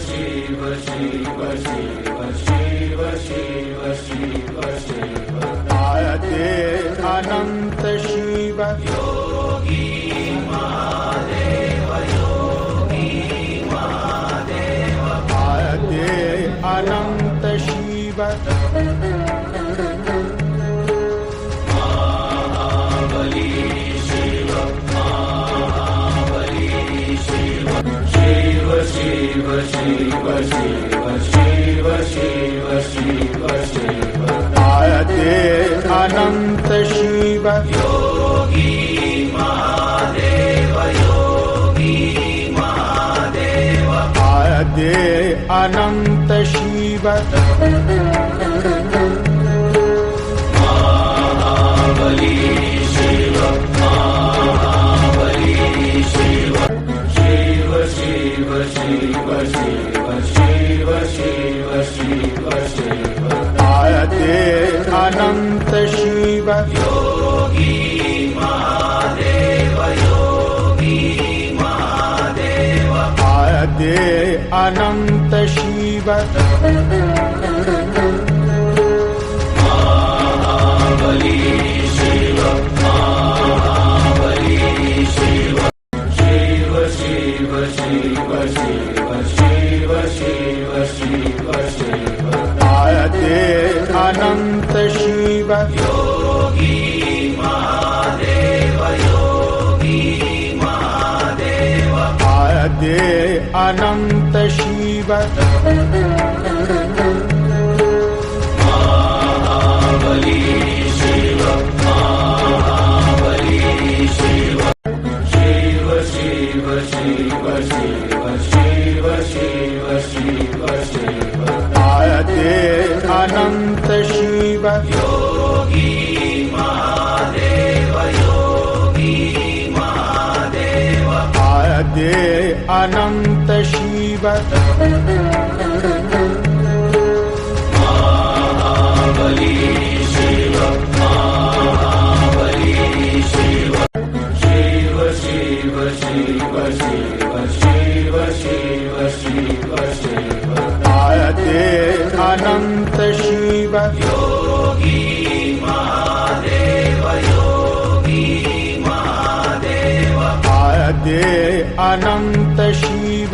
शिव शिव शिव शिव शिव शिव शिव आयते अनंत शिव योगी महादेव योगी महादेव आयते अनंत शिव महाबली शिव महाबली शिव शिव शिव शिव शिव शिव शिव शिव शिव आयते अनंत शिव योगी महादेव योगी महादेव आयते अनंत शिव महाबली शिव महाबली शिव शिव शिव शिव शिव शिव शिव शिव शिव आयते अनंत शिव योगी महादेव योगी महादेव आयते अनंत शिव महाबली शिव महाबली शिव शिव शिव शिव शिव शिव शिव शिव शिव आयते अनंत शिव योगी महादेव योगी महादेव आयते अनंत शिव महाबली शिव महाबली शिव शिव शिव शिव शिव शिव शिव शिव शिव आयते अनंत शिव योगी महादेव योगी महादेव आयते अनंत शिव महाबली शिव महाबली शिव शिव शिव शिव शिव शिव शिव शिव शिव आयते अनंत शिव योगी महादेव योगी महादेव आयते अनंत शिव